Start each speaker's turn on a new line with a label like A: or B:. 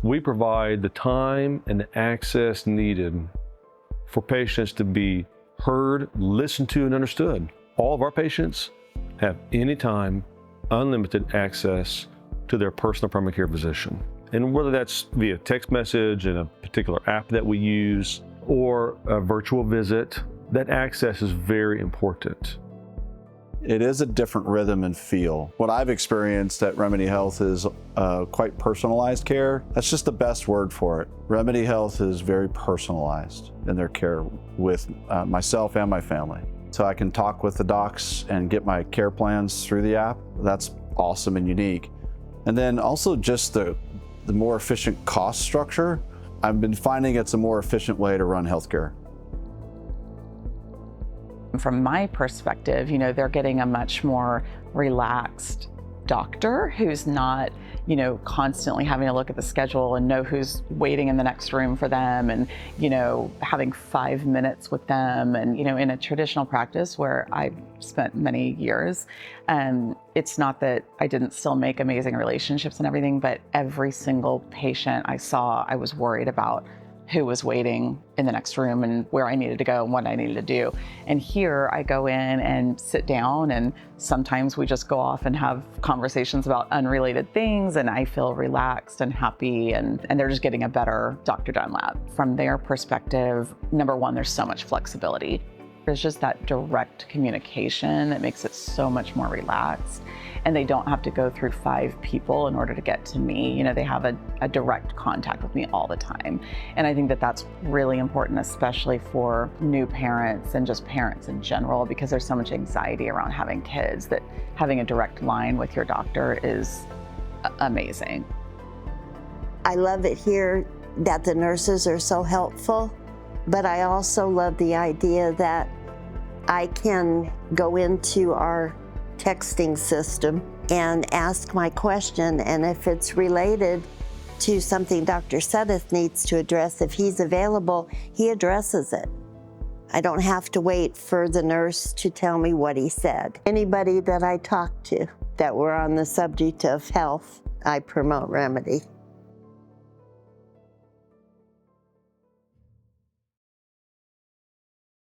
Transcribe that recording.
A: We provide the time and the access needed for patients to be heard, listened to, and understood. All of our patients have anytime, unlimited access to their personal primary care physician. And whether that's via text message in a particular app that we use or a virtual visit, that access is very important.
B: It is a different rhythm and feel. What I've experienced at Remedy Health is quite personalized care. That's just the best word for it. Remedy Health is very personalized in their care with myself and my family. So I can talk with the docs and get my care plans through the app. That's awesome and unique. And then also just the more efficient cost structure. I've been finding it's a more efficient way to run healthcare.
C: From my perspective, they're getting a much more relaxed doctor who's not, constantly having to look at the schedule and know who's waiting in the next room for them and, having 5 minutes with them. And, in a traditional practice where I've spent many years, it's not that I didn't still make amazing relationships and everything, but every single patient I saw, I was worried about who was waiting in the next room and where I needed to go and what I needed to do. And here I go in and sit down, and sometimes we just go off and have conversations about unrelated things, and I feel relaxed and happy, and they're just getting a better Dr. Dunlap. From their perspective, number one, there's so much flexibility. There's just that direct communication that makes it so much more relaxed. And they don't have to go through 5 people in order to get to me. They have a direct contact with me all the time. And I think that that's really important, especially for new parents and just parents in general, because there's so much anxiety around having kids that having a direct line with your doctor is amazing.
D: I love it here that the nurses are so helpful, but I also love the idea that I can go into our texting system and ask my question, and if it's related to something Dr. Suddeth needs to address, if he's available, he addresses it. I don't have to wait for the nurse to tell me what he said. Anybody that I talk to that we're on the subject of health, I promote Remedy.